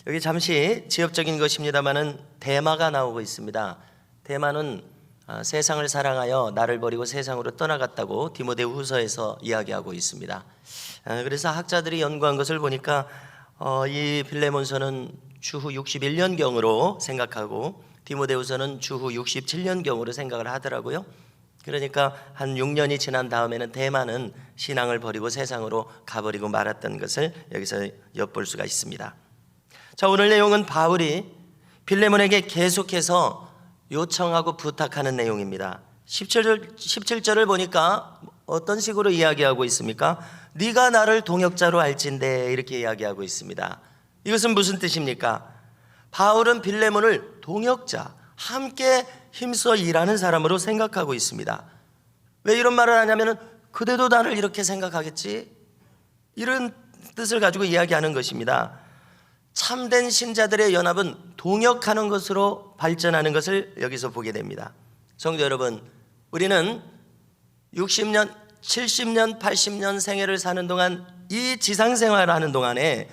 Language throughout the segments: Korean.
여기 잠시 지역적인 것입니다마는 대마가 나오고 있습니다. 대마는 세상을 사랑하여 나를 버리고 세상으로 떠나갔다고 디모데 후서에서 이야기하고 있습니다. 그래서 학자들이 연구한 것을 보니까 이 빌레몬서는 주후 61년경으로 생각하고 디모데후서는 주후 67년경으로 생각을 하더라고요. 그러니까 한 6년이 지난 다음에는 대마는 신앙을 버리고 세상으로 가버리고 말았던 것을 여기서 엿볼 수가 있습니다. 자, 오늘 내용은 바울이 빌레몬에게 계속해서 요청하고 부탁하는 내용입니다. 17절을 보니까 어떤 식으로 이야기하고 있습니까? 네가 나를 동역자로 알진대, 이렇게 이야기하고 있습니다. 이것은 무슨 뜻입니까? 바울은 빌레몬을 동역자, 함께 힘써 일하는 사람으로 생각하고 있습니다. 왜 이런 말을 하냐면 그대도 나를 이렇게 생각하겠지? 이런 뜻을 가지고 이야기하는 것입니다. 참된 신자들의 연합은 동역하는 것으로 발전하는 것을 여기서 보게 됩니다. 성도 여러분, 우리는 60년, 70년, 80년 생애를 사는 동안, 이 지상생활하는 동안에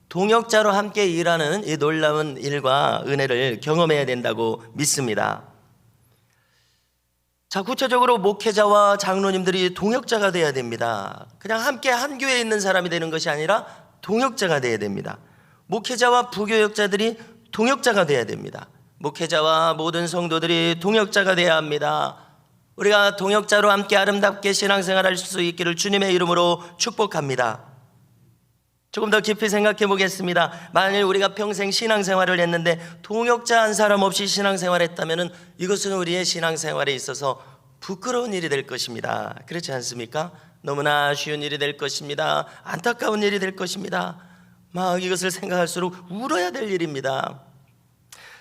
동역자로 함께 일하는 이 놀라운 일과 은혜를 경험해야 된다고 믿습니다. 자, 구체적으로 목회자와 장로님들이 동역자가 되어야 됩니다. 그냥 함께 한 교회에 있는 사람이 되는 것이 아니라 동역자가 되어야 됩니다. 목회자와 부교역자들이 동역자가 되어야 됩니다. 목회자와 모든 성도들이 동역자가 되어야 합니다. 우리가 동역자로 함께 아름답게 신앙생활할 수 있기를 주님의 이름으로 축복합니다. 조금 더 깊이 생각해 보겠습니다. 만일 우리가 평생 신앙생활을 했는데 동역자 한 사람 없이 신앙생활했다면 이것은 우리의 신앙생활에 있어서 부끄러운 일이 될 것입니다. 그렇지 않습니까? 너무나 쉬운 일이 될 것입니다. 안타까운 일이 될 것입니다. 막 이것을 생각할수록 울어야 될 일입니다.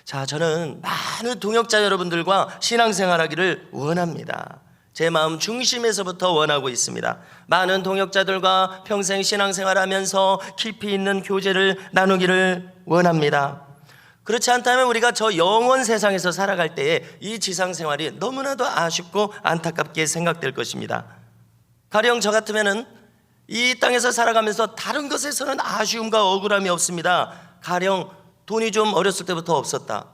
자, 저는 많은 동역자 여러분들과 신앙생활하기를 원합니다. 제 마음 중심에서부터 원하고 있습니다. 많은 동역자들과 평생 신앙생활하면서 깊이 있는 교제를 나누기를 원합니다. 그렇지 않다면 우리가 저 영원 세상에서 살아갈 때에 이 지상생활이 너무나도 아쉽고 안타깝게 생각될 것입니다. 가령 저 같으면은 이 땅에서 살아가면서 다른 것에서는 아쉬움과 억울함이 없습니다. 가령 돈이 좀 어렸을 때부터 없었다,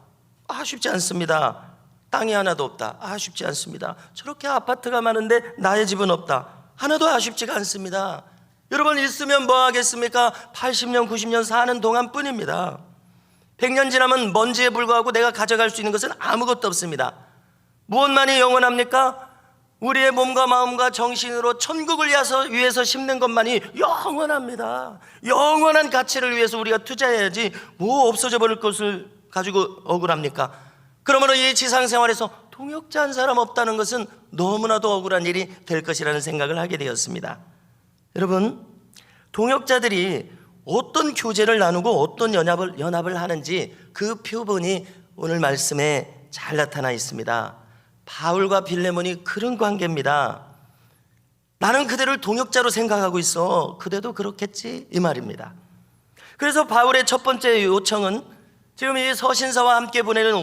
아쉽지 않습니다. 땅이 하나도 없다, 아쉽지 않습니다. 저렇게 아파트가 많은데 나의 집은 없다, 하나도 아쉽지가 않습니다. 여러분, 있으면 뭐 하겠습니까? 80년 90년 사는 동안 뿐입니다. 100년 지나면 먼지에 불과하고 내가 가져갈 수 있는 것은 아무것도 없습니다. 무엇만이 영원합니까? 우리의 몸과 마음과 정신으로 천국을 위해서 심는 것만이 영원합니다. 영원한 가치를 위해서 우리가 투자해야지 뭐 없어져 버릴 것을 가지고 억울합니까? 그러므로 이 지상생활에서 동역자 한 사람 없다는 것은 너무나도 억울한 일이 될 것이라는 생각을 하게 되었습니다. 여러분, 동역자들이 어떤 교제를 나누고 어떤 연합을 하는지 그 표본이 오늘 말씀에 잘 나타나 있습니다. 바울과 빌레몬이 그런 관계입니다. 나는 그대를 동역자로 생각하고 있어, 그대도 그렇겠지, 이 말입니다. 그래서 바울의 첫 번째 요청은 지금 이 서신서와 함께 보내는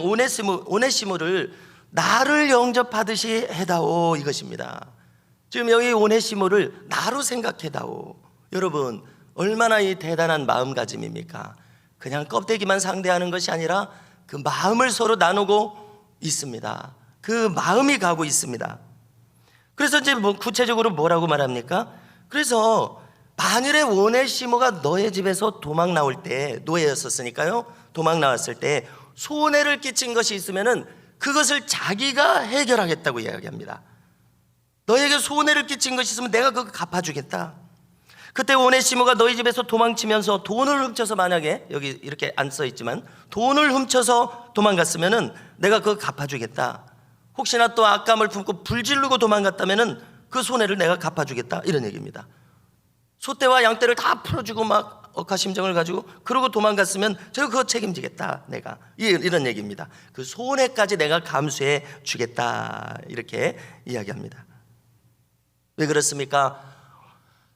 오네시모를 나를 영접하듯이 해다오, 이것입니다. 지금 여기 오네시모를 나로 생각해다오. 여러분, 얼마나 이 대단한 마음가짐입니까? 그냥 껍데기만 상대하는 것이 아니라 그 마음을 서로 나누고 있습니다. 그 마음이 가고 있습니다. 그래서 이제 구체적으로 뭐라고 말합니까? 그래서 만일에 오네시모가 너의 집에서 도망 나올 때, 노예였었으니까요, 도망 나왔을 때 손해를 끼친 것이 있으면은 그것을 자기가 해결하겠다고 이야기합니다. 너에게 손해를 끼친 것이 있으면 내가 그거 갚아주겠다. 그때 오네시모가 너희 집에서 도망치면서 돈을 훔쳐서, 만약에 여기 이렇게 안 써 있지만 돈을 훔쳐서 도망갔으면은 내가 그거 갚아주겠다. 혹시나 또 악감을 품고 불지르고 도망갔다면은 그 손해를 내가 갚아주겠다, 이런 얘기입니다. 소떼와 양떼를 다 풀어주고 막 억하심정을 가지고 그러고 도망갔으면 제가 그거 책임지겠다, 내가, 이런 얘기입니다. 그 손해까지 내가 감수해 주겠다, 이렇게 이야기합니다. 왜 그렇습니까?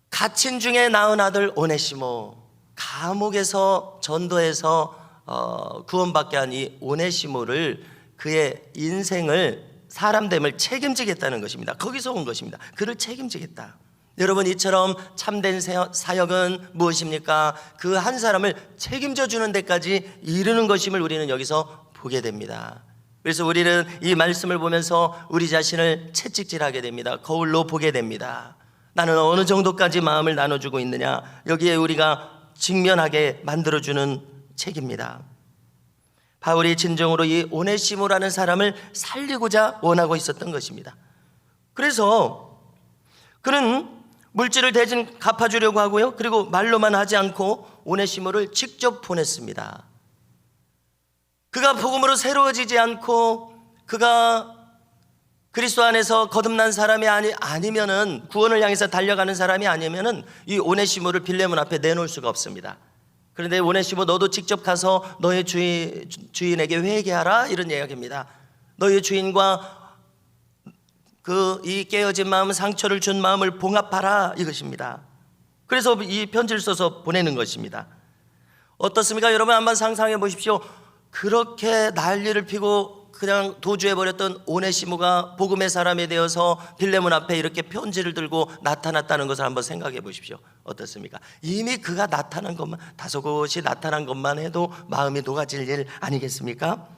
갇힌 중에 낳은 아들 오네시모, 감옥에서 전도해서 구원받게 한 이 오네시모를, 그의 인생을, 사람됨을 책임지겠다는 것입니다. 거기서 온 것입니다. 그를 책임지겠다. 여러분, 이처럼 참된 사역은 무엇입니까? 그 한 사람을 책임져 주는 데까지 이르는 것임을 우리는 여기서 보게 됩니다. 그래서 우리는 이 말씀을 보면서 우리 자신을 채찍질하게 됩니다. 거울로 보게 됩니다. 나는 어느 정도까지 마음을 나눠주고 있느냐, 여기에 우리가 직면하게 만들어주는 책입니다. 바울이 진정으로 이 오네시모라는 사람을 살리고자 원하고 있었던 것입니다. 그래서 그는 물질을 대신 갚아주려고 하고요, 그리고 말로만 하지 않고 오네시모를 직접 보냈습니다. 그가 복음으로 새로워지지 않고 그가 그리스도 안에서 거듭난 사람이 아니면은, 구원을 향해서 달려가는 사람이 아니면은 이 오네시모를 빌레몬 앞에 내놓을 수가 없습니다. 그런데 오네시모, 너도 직접 가서 너의 주인에게 회개하라, 이런 이야기입니다. 너의 주인과 이 깨어진 마음, 상처를 준 마음을 봉합하라, 이것입니다. 그래서 이 편지를 써서 보내는 것입니다. 어떻습니까? 여러분, 한번 상상해 보십시오. 그렇게 난리를 피고 그냥 도주해버렸던 오네시모가 복음의 사람이 되어서 빌레몬 앞에 이렇게 편지를 들고 나타났다는 것을 한번 생각해 보십시오. 어떻습니까? 이미 그가 나타난 것만, 다소곳이 나타난 것만 해도 마음이 녹아질 일 아니겠습니까?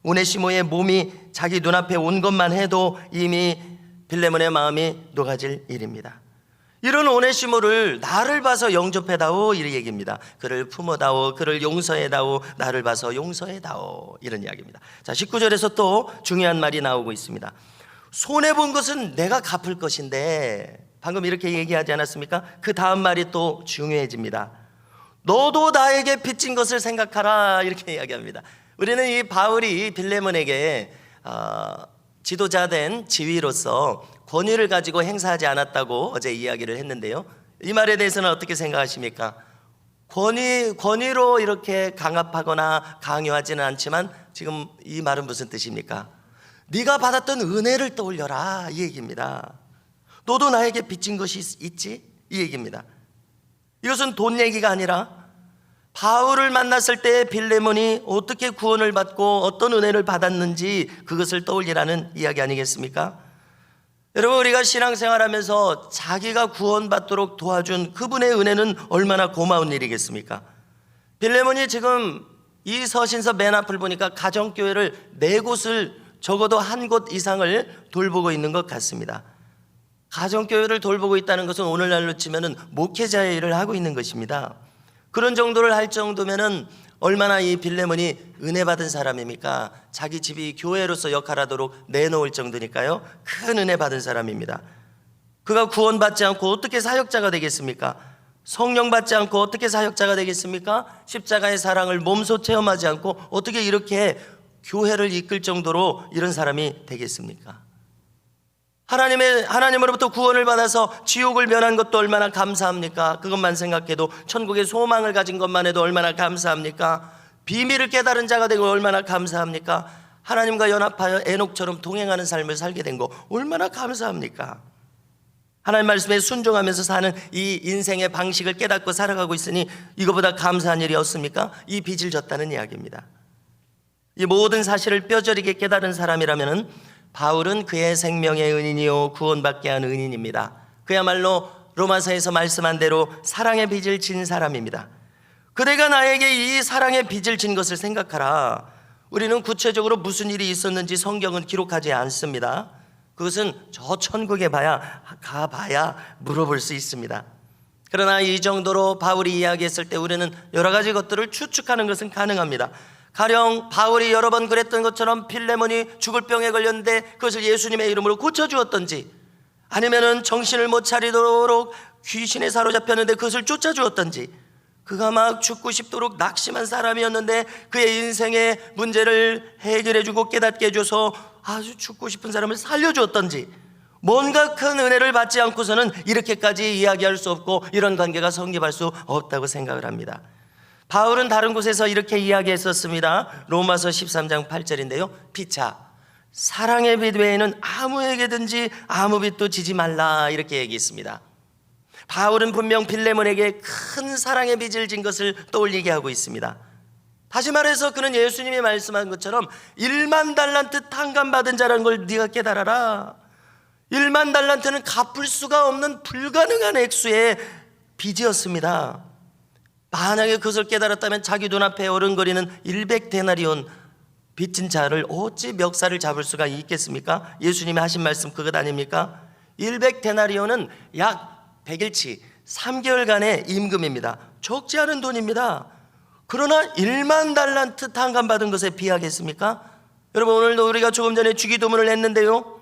오네시모의 몸이 자기 눈앞에 온 것만 해도 이미 빌레몬의 마음이 녹아질 일입니다. 이런 오네시모를 나를 봐서 영접해다오, 이 얘기입니다. 그를 품어다오, 그를 용서해다오, 나를 봐서 용서해다오, 이런 이야기입니다. 자, 19절에서 또 중요한 말이 나오고 있습니다. 손해본 것은 내가 갚을 것인데, 방금 이렇게 얘기하지 않았습니까? 그 다음 말이 또 중요해집니다. 너도 나에게 빚진 것을 생각하라, 이렇게 이야기합니다. 우리는 이 바울이 빌레몬에게 지도자된 지위로서 권위를 가지고 행사하지 않았다고 어제 이야기를 했는데요, 이 말에 대해서는 어떻게 생각하십니까? 권위로 이렇게 강압하거나 강요하지는 않지만, 지금 이 말은 무슨 뜻입니까? 네가 받았던 은혜를 떠올려라, 이 얘기입니다. 너도 나에게 빚진 것이 있지, 이 얘기입니다. 이것은 돈 얘기가 아니라 바울을 만났을 때 빌레몬이 어떻게 구원을 받고 어떤 은혜를 받았는지 그것을 떠올리라는 이야기 아니겠습니까? 여러분, 우리가 신앙생활하면서 자기가 구원받도록 도와준 그분의 은혜는 얼마나 고마운 일이겠습니까? 빌레몬이 지금 이 서신서 맨 앞을 보니까 가정교회를 4곳을, 적어도 한 곳 이상을 돌보고 있는 것 같습니다. 가정교회를 돌보고 있다는 것은 오늘날로 치면은 목회자의 일을 하고 있는 것입니다. 그런 정도를 할 정도면은 얼마나 이 빌레몬이 은혜 받은 사람입니까? 자기 집이 교회로서 역할하도록 내놓을 정도니까요, 큰 은혜 받은 사람입니다. 그가 구원받지 않고 어떻게 사역자가 되겠습니까? 성령 받지 않고 어떻게 사역자가 되겠습니까? 십자가의 사랑을 몸소 체험하지 않고 어떻게 이렇게 교회를 이끌 정도로 이런 사람이 되겠습니까? 하나님으로부터 구원을 받아서 지옥을 면한 것도 얼마나 감사합니까? 그것만 생각해도, 천국의 소망을 가진 것만 해도 얼마나 감사합니까? 비밀을 깨달은 자가 되고 얼마나 감사합니까? 하나님과 연합하여 에녹처럼 동행하는 삶을 살게 된 거 얼마나 감사합니까? 하나님 말씀에 순종하면서 사는 이 인생의 방식을 깨닫고 살아가고 있으니 이거보다 감사한 일이 없습니까? 이 빚을 졌다는 이야기입니다. 이 모든 사실을 뼈저리게 깨달은 사람이라면은 바울은 그의 생명의 은인이요 구원받게 한 은인입니다. 그야말로 로마서에서 말씀한 대로 사랑의 빚을 진 사람입니다. 그대가 나에게 이 사랑의 빚을 진 것을 생각하라. 우리는 구체적으로 무슨 일이 있었는지 성경은 기록하지 않습니다. 그것은 저 천국에 가봐야 물어볼 수 있습니다. 그러나 이 정도로 바울이 이야기했을 때 우리는 여러 가지 것들을 추측하는 것은 가능합니다. 가령 바울이 여러 번 그랬던 것처럼 빌레몬이 죽을 병에 걸렸는데 그것을 예수님의 이름으로 고쳐주었던지, 아니면은 정신을 못 차리도록 귀신에 사로잡혔는데 그것을 쫓아주었던지, 그가 막 죽고 싶도록 낙심한 사람이었는데 그의 인생의 문제를 해결해주고 깨닫게 해줘서 아주 죽고 싶은 사람을 살려주었던지, 뭔가 큰 은혜를 받지 않고서는 이렇게까지 이야기할 수 없고 이런 관계가 성립할 수 없다고 생각을 합니다. 바울은 다른 곳에서 이렇게 이야기했었습니다. 로마서 13장 8절인데요, 피차 사랑의 빚 외에는 아무에게든지 아무 빚도 지지 말라, 이렇게 얘기했습니다. 바울은 분명 빌레몬에게 큰 사랑의 빚을 진 것을 떠올리게 하고 있습니다. 다시 말해서 그는 예수님이 말씀한 것처럼 1만 달란트 탕감받은 자라는 걸 네가 깨달아라. 1만 달란트는 갚을 수가 없는 불가능한 액수의 빚이었습니다. 만약에 그것을 깨달았다면 자기 눈앞에 어른거리는 100데나리온 빚진 자를 어찌 멱살을 잡을 수가 있겠습니까? 예수님이 하신 말씀 그것 아닙니까? 100데나리온은 약 100일치 3개월간의 임금입니다. 적지 않은 돈입니다. 그러나 1만 달란트 탕감받은 것에 비하겠습니까? 여러분, 오늘도 우리가 조금 전에 주기도문을 했는데요,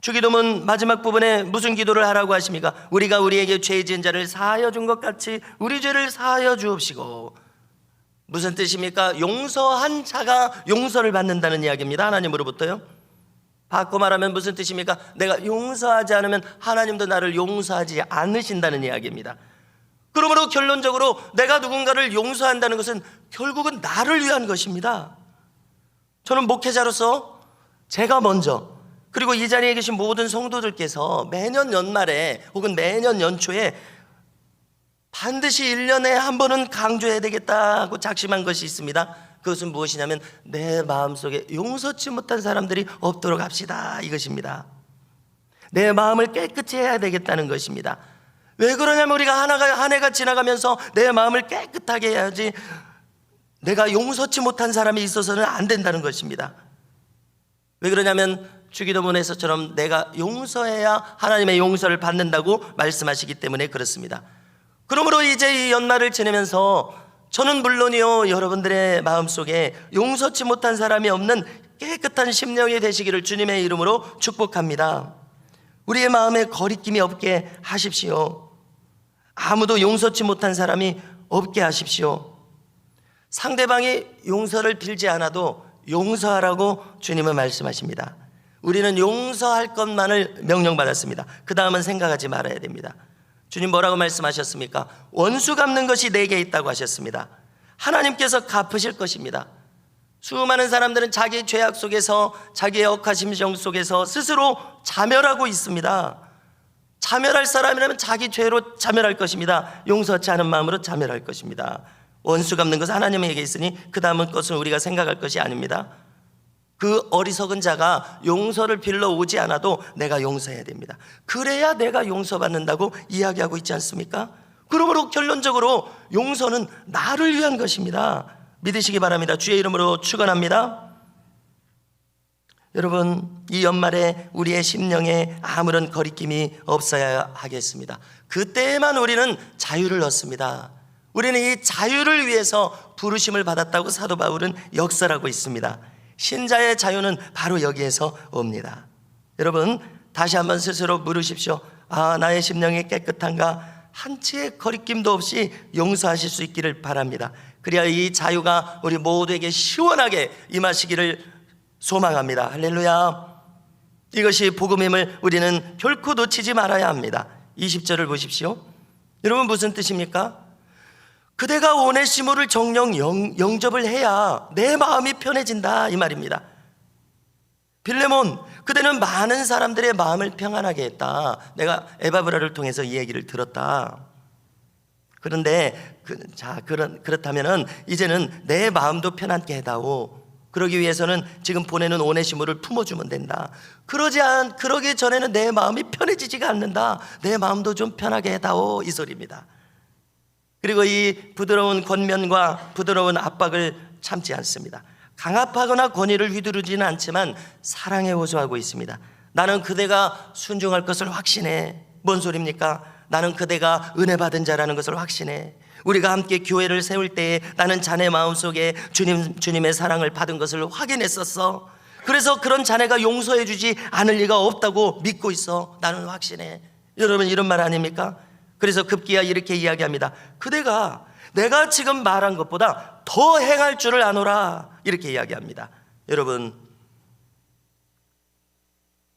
주기도문 마지막 부분에 무슨 기도를 하라고 하십니까? 우리가 우리에게 죄 지은 자를 사하여 준 것 같이 우리 죄를 사하여 주옵시고. 무슨 뜻입니까? 용서한 자가 용서를 받는다는 이야기입니다. 하나님으로부터요. 바꿔 말하면 무슨 뜻입니까? 내가 용서하지 않으면 하나님도 나를 용서하지 않으신다는 이야기입니다. 그러므로 결론적으로 내가 누군가를 용서한다는 것은 결국은 나를 위한 것입니다. 저는 목회자로서 제가 먼저, 그리고 이 자리에 계신 모든 성도들께서 매년 연말에 혹은 매년 연초에 반드시 1년에 한 번은 강조해야 되겠다 하고 작심한 것이 있습니다. 그것은 무엇이냐면 내 마음속에 용서치 못한 사람들이 없도록 합시다, 이것입니다. 내 마음을 깨끗이 해야 되겠다는 것입니다. 왜 그러냐면 우리가 한 해가 지나가면서 내 마음을 깨끗하게 해야지 내가 용서치 못한 사람이 있어서는 안 된다는 것입니다. 왜 그러냐면 주기도문에서처럼 내가 용서해야 하나님의 용서를 받는다고 말씀하시기 때문에 그렇습니다. 그러므로 이제 이 연말을 지내면서 저는 물론이요, 여러분들의 마음속에 용서치 못한 사람이 없는 깨끗한 심령이 되시기를 주님의 이름으로 축복합니다. 우리의 마음에 거리낌이 없게 하십시오. 아무도 용서치 못한 사람이 없게 하십시오. 상대방이 용서를 빌지 않아도 용서하라고 주님은 말씀하십니다. 우리는 용서할 것만을 명령받았습니다. 그 다음은 생각하지 말아야 됩니다. 주님 뭐라고 말씀하셨습니까? 원수 갚는 것이 내게 있다고 하셨습니다. 하나님께서 갚으실 것입니다. 수많은 사람들은 자기 죄악 속에서, 자기의 억하 심정 속에서 스스로 자멸하고 있습니다. 자멸할 사람이라면 자기 죄로 자멸할 것입니다. 용서치 않은 마음으로 자멸할 것입니다. 원수 갚는 것은 하나님에게 있으니 그 다음은 것은 우리가 생각할 것이 아닙니다. 그 어리석은 자가 용서를 빌러 오지 않아도 내가 용서해야 됩니다. 그래야 내가 용서받는다고 이야기하고 있지 않습니까? 그러므로 결론적으로 용서는 나를 위한 것입니다. 믿으시기 바랍니다. 주의 이름으로 축원합니다. 여러분, 이 연말에 우리의 심령에 아무런 거리낌이 없어야 하겠습니다. 그때에만 우리는 자유를 얻습니다. 우리는 이 자유를 위해서 부르심을 받았다고 사도 바울은 역설하고 있습니다. 신자의 자유는 바로 여기에서 옵니다. 여러분, 다시 한번 스스로 물으십시오. 나의 심령이 깨끗한가? 한치의 거리낌도 없이 용서하실 수 있기를 바랍니다. 그래야 이 자유가 우리 모두에게 시원하게 임하시기를 소망합니다. 할렐루야. 이것이 복음임을 우리는 결코 놓치지 말아야 합니다. 20절을 보십시오. 여러분, 무슨 뜻입니까? 그대가 오네시모를 정령 영접을 해야 내 마음이 편해진다, 이 말입니다. 빌레몬, 그대는 많은 사람들의 마음을 평안하게 했다. 내가 에바브라를 통해서 이 얘기를 들었다. 그런데 그렇다면은 이제는 내 마음도 편안게 해다오. 그러기 위해서는 지금 보내는 오네시모를 품어주면 된다. 그러기 전에는 내 마음이 편해지지가 않는다. 내 마음도 좀 편하게 해다오, 이 소리입니다. 그리고 이 부드러운 권면과 부드러운 압박을 참지 않습니다. 강압하거나 권위를 휘두르지는 않지만 사랑에 호소하고 있습니다. 나는 그대가 순종할 것을 확신해. 뭔 소리입니까? 나는 그대가 은혜 받은 자라는 것을 확신해. 우리가 함께 교회를 세울 때에 나는 자네 마음속에 주님의 사랑을 받은 것을 확인했었어. 그래서 그런 자네가 용서해 주지 않을 리가 없다고 믿고 있어. 나는 확신해. 여러분, 이런 말 아닙니까? 그래서 급기야 이렇게 이야기합니다. 그대가 내가 지금 말한 것보다 더 행할 줄을 아노라, 이렇게 이야기합니다. 여러분,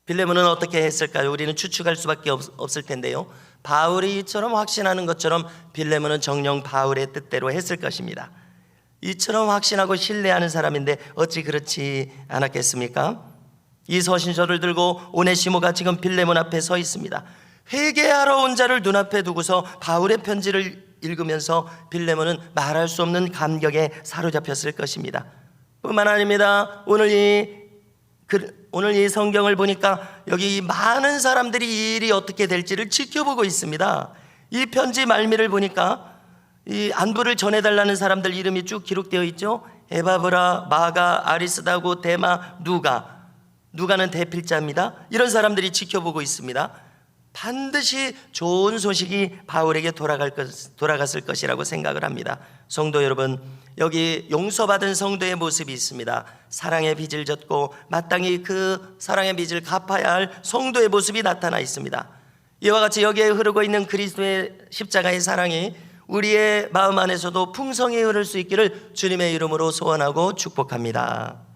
빌레몬은 어떻게 했을까요? 우리는 추측할 수밖에 없을 텐데요, 바울이 이처럼 확신하는 것처럼 빌레몬은 정녕 바울의 뜻대로 했을 것입니다. 이처럼 확신하고 신뢰하는 사람인데 어찌 그렇지 않았겠습니까? 이 서신서를 들고 오네시모가 지금 빌레몬 앞에 서 있습니다. 회개하러 온 자를 눈앞에 두고서 바울의 편지를 읽으면서 빌레몬은 말할 수 없는 감격에 사로잡혔을 것입니다. 뿐만 아닙니다. 오늘 이 오늘 이 성경을 보니까 여기 많은 사람들이 이 일이 어떻게 될지를 지켜보고 있습니다. 이 편지 말미를 보니까 이 안부를 전해달라는 사람들 이름이 쭉 기록되어 있죠. 에바브라, 마가, 아리스다고, 데마, 누가는 대필자입니다. 이런 사람들이 지켜보고 있습니다. 반드시 좋은 소식이 바울에게 돌아갔을 것이라고 생각을 합니다. 성도 여러분, 여기 용서받은 성도의 모습이 있습니다. 사랑의 빚을 졌고 마땅히 그 사랑의 빚을 갚아야 할 성도의 모습이 나타나 있습니다. 이와 같이 여기에 흐르고 있는 그리스도의 십자가의 사랑이 우리의 마음 안에서도 풍성히 흐를 수 있기를 주님의 이름으로 소원하고 축복합니다.